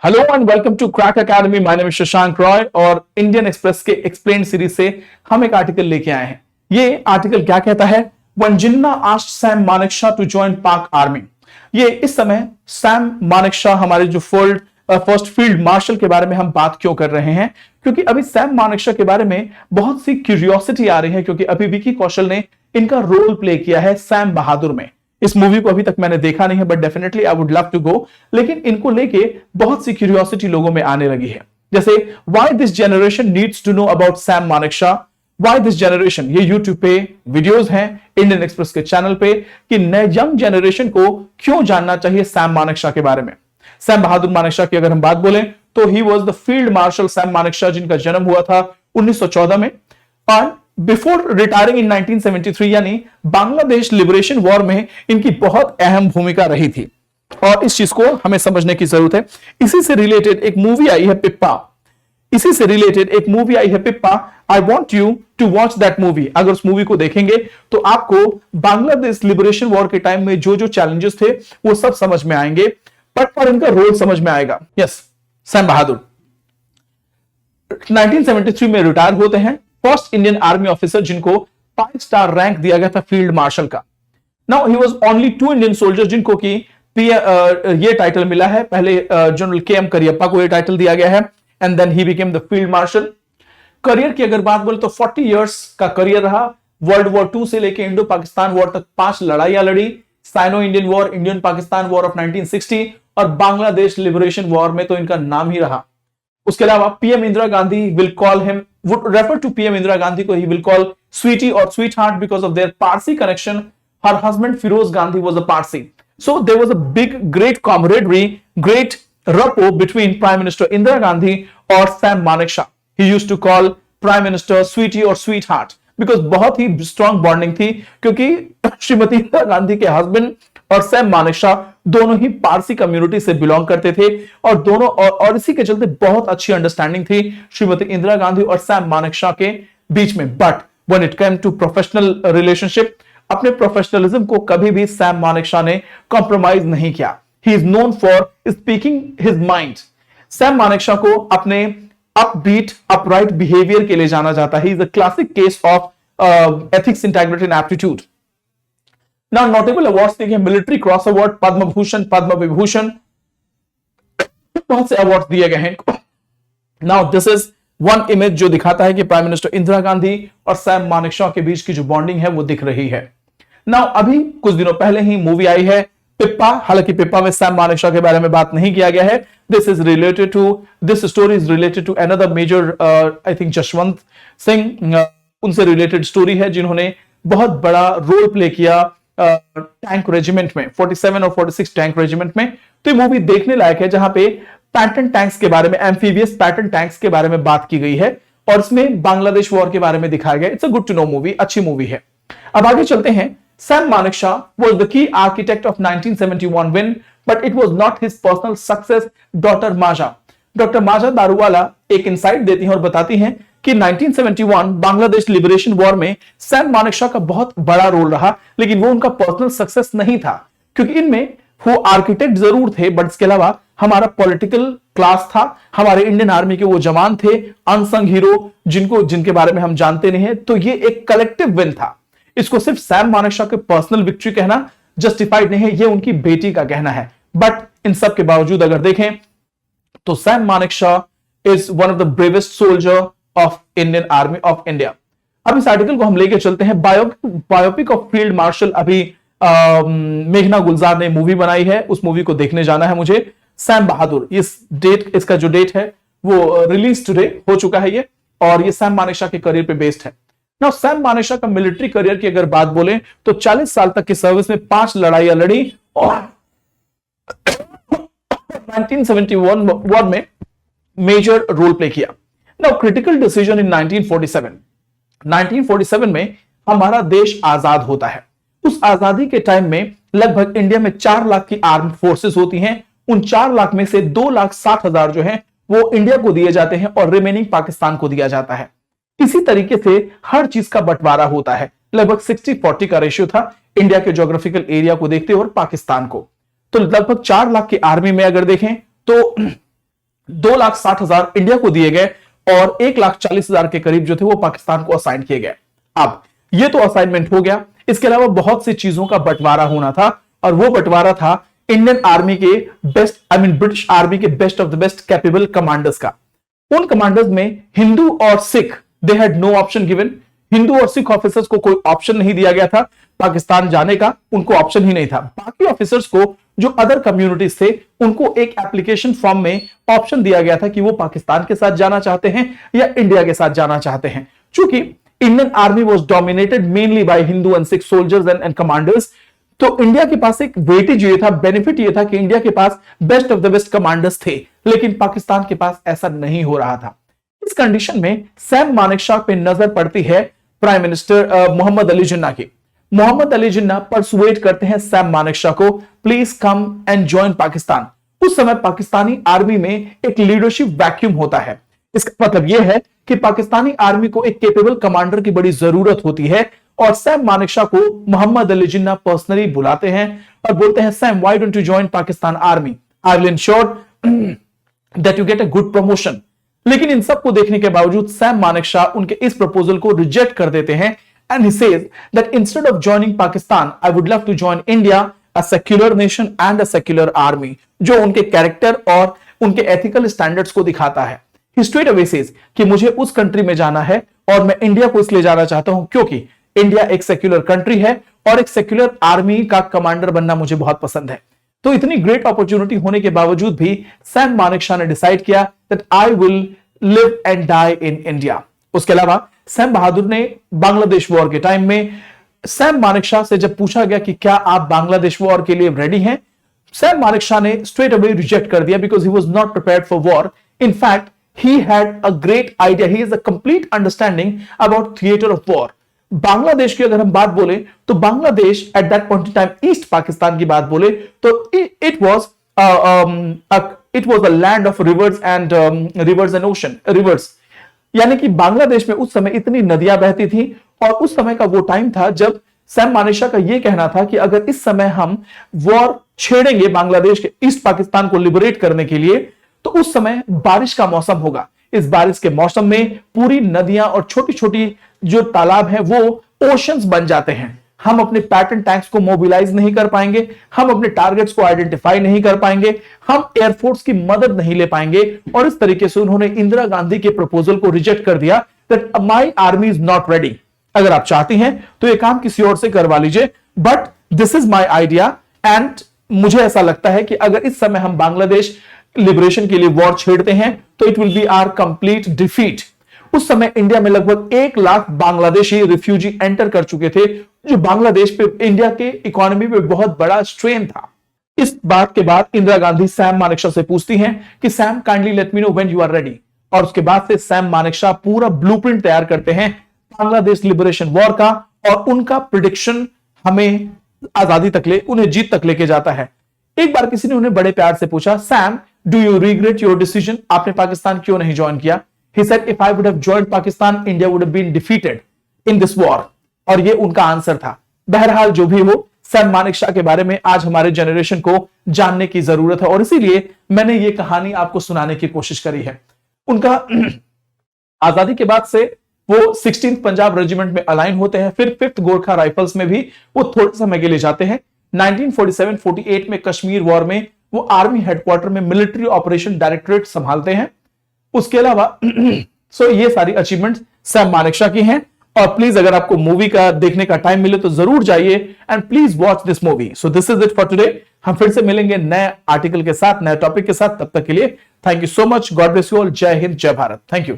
Hello and welcome to Crack Academy. My name is Shashank Roy और Indian Express के explain series से हम एक आर्टिकल लेके आए हैं। ये आर्टिकल क्या कहता है? When Jinnah asked Sam Manekshaw to join Pak army. ये इस समय सैम मानेकशॉ हमारे जो फर्स्ट फील्ड मार्शल के बारे में हम बात क्यों कर रहे हैं? क्योंकि अभी सैम मानेकशॉ के बारे में बहुत सी क्यूरियोसिटी आ रही है, क्योंकि अभी विकी कौशल ने इनका रोल प्ले किया है सैम बहादुर में। इस मूवी को अभी तक मैंने देखा नहीं है, but definitely I would love to go. लेकिन इनको लेके बहुत सी क्यूरियोसिटी लोगों में आने लगी है, जैसे why this generation needs to know about Sam Manekshaw. Why this generation, ये यूट्यूब पे वीडियोस हैं इंडियन एक्सप्रेस के चैनल पे कि नए यंग जनरेशन को क्यों जानना चाहिए सैम मानेकशॉ के बारे में। सैम बहादुर मानेकशॉ की अगर हम बात बोलें तो he was the field martial Sam Manekshaw, जिनका जन्म हुआ था 1914 में और बिफोर रिटायरिंग इन 1973, यानी बांग्लादेश लिबरेशन वॉर में इनकी बहुत अहम भूमिका रही थी। और इस चीज को हमें समझने की जरूरत है। इसी से रिलेटेड एक मूवी आई है Pippa. I want you to watch that movie. अगर उस मूवी को देखेंगे तो आपको बांग्लादेश लिबरेशन वॉर के टाइम में जो जो चैलेंजेस थे वो सब समझ में आएंगे, और इनका रोल समझ में आएगा। यस, सैम बहादुर 1973 में रिटायर होते हैं, फर्स्ट इंडियन आर्मी ऑफिसर जिनको 5 स्टार रैंक दिया गया था फील्ड मार्शल का। Now he was only 2 Indian soldiers जिनको की ये टाइटल मिला है। पहले जनरल के.एम. करियप्पा को ये टाइटल दिया गया है and then he became the field marshal. Career की अगर बात बोले तो 40 इयर्स का करियर रहा। वर्ल्ड वॉर 2 से लेकर इंडो पाकिस्तान वॉर तक 5 लड़ाइयां लड़ी। Sino Indian war, Indian Pakistan war of 1960 और बांग्लादेश लिबरेशन वॉर में तो इनका नाम ही रहा। उसके अलावा PM Indira Gandhi will call him, would refer to PM Indira Gandhi ko he will call sweetie or sweetheart because of their Parsi connection. Her husband Firoz Gandhi was a Parsi, so there was a great camaraderie, great rapport between Prime Minister Indira Gandhi or Sam Manekshaw. He used to call Prime Minister sweetie or sweetheart because बहुत ही strong bonding थी, क्योंकि श्रीमती इंदिरा गांधी के husband और Sam Manekshaw दोनों ही Parsi community से belong करते थे और दोनों और इसी के चलते बहुत अच्छी अंडरस्टैंडिंग थी श्रीमती इंदिरा गांधी और सैम मानेकशॉ के बीच में। But when it came to professional relationship, अपने प्रोफेशनलिज्म को कभी भी सैम मानेकशॉ ने कॉम्प्रोमाइज नहीं किया। He is known for speaking his mind. Sam Manekshaw को अपने अपबीट अपराइट बिहेवियर के लिए जाना जाता है। He is a classic case of ethics, integrity and aptitude. Now notable awards देखिए, military cross award, Padma Bhushan, Padma Vibhushan, बहुत से अवार्ड दिए गए हैं। Now this is one image जो दिखाता है कि प्राइम मिनिस्टर इंदिरा गांधी और सैम मानेकशॉ के बीच की जो बॉन्डिंग है वो दिख रही है। नाउ अभी कुछ दिनों पहले ही मूवी आई है पिप्पा। हालांकि पिप्पा में सैम मानेकशॉ के बारे में बात नहीं किया गया है। This story is related to another major, I think Jaswant Singh, उनसे रिलेटेड स्टोरी है जिन्होंने बहुत बड़ा रोल प्ले किया टैंक रेजिमेंट में, 47 और 46 टैंक रेजिमेंट में। तो ये मूवी देखने लायक है, जहां पे पैटर्न टैंक्स के बारे में, एम्फीबियस पैटर्न टैंक्स के बारे में बात की गई है और इसमें बांग्लादेश वॉर के बारे में दिखाया गया। It's a good to know movie, अच्छी मूवी है। अब आगे चलते हैं। Sam Manekshaw was the key architect of 1971 win, but it was not his personal success. Doctor Maja Daruwala एक इंसाइट देती हैं और बताती हैं कि 1971 बांग्लादेश लिबरेशन वॉर में सैम मानेकशॉ का बहुत बड़ा रोल रहा, लेकिन वो उनका पर्सनल सक्सेस नहीं था, क्योंकि इनमें वो आर्किटेक्ट जरूर थे, बट इसके अलावा हमारा पॉलिटिकल क्लास था, हमारे इंडियन आर्मी के वो जवान थे, अनसंग हीरो जिनके बारे में हम जानते नहीं है। तो ये एक कलेक्टिव विन था। इसको सिर्फ सैम मानेकशॉ के पर्सनल विक्ट्री कहना जस्टिफाइड नहीं है, ये उनकी बेटी का कहना है। बट इन सब के बावजूद अगर देखें तो Sam Manekshaw is one of the bravest soldier of Indian army of India. अब इस आर्टिकल को हम लेके चलते हैं। बायोपिक ऑफ फील्ड मार्शल अभी मेघना गुलजार ने मूवी बनाई है, उस मूवी को देखने जाना है मुझे। सैम बहादुर, इसका जो डेट है वो रिलीज टुडे हो चुका है ये, और ये सैम मानेकशॉ के करियर पे बेस्ड है। नाउ सैम मानेकशॉ का मिलिट्री करियर की अगर बात बोले तो 40 साल तक की सर्विस में 5 लड़ाइयां लड़ी और 1971 वॉर में मेजर रोल प्ले किया। नाउ क्रिटिकल डिसीजन इन 1947 में हमारा देश आजाद होता है। उस आजादी के टाइम में लगभग इंडिया में 4 लाख की आर्म फोर्सेस होती हैं। उन 4 लाख में से 2,60,000 जो हैं वो इंडिया को दिए जाते हैं और रिमेनिंग पाकिस्तान को दिया जाता है। इसी तरीके से हर चीज का बंटवारा होता है। लगभग 60-40 का रेशियो था इंडिया के ज्योग्राफिकल एरिया को देखते हुए और पाकिस्तान को। तो लगभग 4 लाख की आर्मी में अगर देखें तो 2,60,000 इंडिया को दिए गए और 1,40,000 के करीब जो थे वो पाकिस्तान को असाइन किए गए। अब ये तो असाइनमेंट हो गया, इसके अलावा बहुत सी चीजों का बंटवारा होना था और वो बंटवारा था इंडियन आर्मी के बेस्ट, ब्रिटिश आर्मी के best of the best capable commanders का। उन कमांडर्स में हिंदू और Sikh, they had no option given. Hindu और सिख ऑफिसर्स को कोई ऑप्शन नहीं दिया गया था पाकिस्तान जाने का, उनको ऑप्शन ही नहीं था। बाकी ऑफिसर्स को जो अदर कम्युनिटीज थे उनको एक एप्लीकेशन फॉर्म में ऑप्शन दिया गया था कि वो पाकिस्तान के साथ जाना चाहते हैं या इंडिया के साथ जाना चाहते हैं। चूंकि Indian army was dominated mainly by Hindu and Sikh soldiers and commanders, तो इंडिया के पास एक वेटेज ये था, बेनिफिट ये था कि इंडिया के पास best of the best commanders थे, लेकिन पाकिस्तान के पास ऐसा नहीं हो रहा था। इस कंडीशन में सैम मानेकशॉ पे नजर पड़ती है प्राइम मिनिस्टर मोहम्मद अली जिन्ना की। मोहम्मद अली जिन्ना परसुएट करते हैं सैम मानेकशॉ को, please come and join Pakistan. उस समय पाकिस्तानी आर्मी में एक लीडरशिप वैक्यूम होता है। इसका मतलब यह है कि पाकिस्तानी आर्मी को एक कैपेबल कमांडर की बड़ी जरूरत होती है और सैम मानेकशॉ को मोहम्मद अली जिन्ना पर्सनली बुलाते हैं और बोलते हैं, Sam, why don't you join Pakistan army, I will ensure that you get a good promotion. लेकिन इन सबको देखने के बावजूद सैम मानेकशॉ उनके इस प्रपोजल को रिजेक्ट कर देते हैं and he says that instead of joining Pakistan I would love to join India, a secular nation and a secular army, जो उनके कैरेक्टर और उनके एथिकल स्टैंडर्ड्स को दिखाता है। ही स्ट्रेट अवे सेज कि मुझे उस कंट्री में जाना है और मैं इंडिया को इसलिए जाना चाहता हूं क्योंकि इंडिया एक सेक्युलर कंट्री है और एक सेक्युलर आर्मी का कमांडर बनना मुझे बहुत पसंद है। तो इतनी ग्रेट अपॉर्चुनिटी होने के बावजूद भी सैम मानेकशॉ ने डिसाइड किया that I will live and die in India. उसके अलावा सैम बहादुर ने बांग्लादेश वॉर के टाइम में सैम मानेकशॉ से जब पूछा गया कि क्या आप बांग्लादेश वॉर के लिए रेडी हैं, सैम मानेकशॉ ने स्ट्रेट अवे रिजेक्ट कर दिया because he was not prepared for war. In fact he had a great idea, he has a complete understanding about theater of war। Bangladesh की अगर हम बात बोले तो Bangladesh at that point in time east Pakistan की बात बोले तो it was a land of reverse and ocean reverse, यानी कि बांग्लादेश में उस समय इतनी नदियां बहती थी और उस समय का वो टाइम था जब सैम मानेकशॉ का ये कहना था कि अगर इस समय हम वॉर छेड़ेंगे बांग्लादेश के ईस्ट पाकिस्तान को लिबरेट करने के लिए तो उस समय बारिश का मौसम होगा। इस बारिश के मौसम में पूरी नदियां और छोटी छोटी जो तालाब हैं वो ओशंस बन जाते हैं। हम अपने पैटर्न टैंक्स को मोबिलाइज नहीं कर पाएंगे, हम अपने टारगेट्स को आइडेंटिफाई नहीं कर पाएंगे, हम एयरफोर्स की मदद नहीं ले पाएंगे। और इस तरीके से उन्होंने इंदिरा गांधी के प्रपोजल को रिजेक्ट कर दिया that my army is not ready. अगर आप चाहती हैं तो ये काम किसी और से करवा लीजिए, but this is my idea and मुझे ऐसा लगता है कि अगर इस समय हम बांग्लादेश लिबरेशन के लिए वॉर छेड़ते हैं तो it will be our complete defeat. उस समय इंडिया में लगभग 1 लाख बांग्लादेशी रिफ्यूजी एंटर कर चुके थे, जो बांग्लादेश पे इंडिया के इकोनॉमी पे बहुत बड़ा स्ट्रेन था। इस बात के बाद इंदिरा गांधी सैम मानेकशॉ से पूछती हैं कि Sam, kindly let me know when you are ready. और उसके बाद से सैम मानेकशॉ पूरा ब्लूप्रिंट तैयार करते हैं बांग्लादेश लिबरेशन वॉर का और उनका प्रिडिक्शन हमें आजादी तक उन्हें जीत तक लेके जाता है। एक बार किसी ने उन्हें बड़े प्यार से पूछा, Sam, do you regret your decision, आपने पाकिस्तान क्यों नहीं ज्वाइन किया? He said, if I would have joined Pakistan, India would have been defeated in this war। और ये उनका आंसर था। बहरहाल जो भी हो, सैम मानेकशॉ के बारे में आज हमारे जनरेशन को जानने की जरूरत है और इसीलिए मैंने ये कहानी आपको सुनाने की कोशिश करी है। उनका आजादी के बाद से वो 16th पंजाब रेजिमेंट में अलाइन होते हैं, फिर 5th गोरखा राइफल्स में भी वो थोड़े समय के लिए जाते हैं। 1947-48 में कश्मीर वॉर में वो आर्मी हेडक्वार्टर में मिलिट्री ऑपरेशन डायरेक्टरेट संभालते हैं। उसके अलावा ये सारी अचीवमेंट्स सैम मानेकशॉ की हैं। और प्लीज अगर आपको मूवी का देखने का टाइम मिले तो जरूर जाइए and please watch this movie. So this is it for today. हम फिर से मिलेंगे नए आर्टिकल के साथ, नए टॉपिक के साथ। तब तक के लिए thank you so much. God bless you all. जय हिंद, जय भारत। Thank you.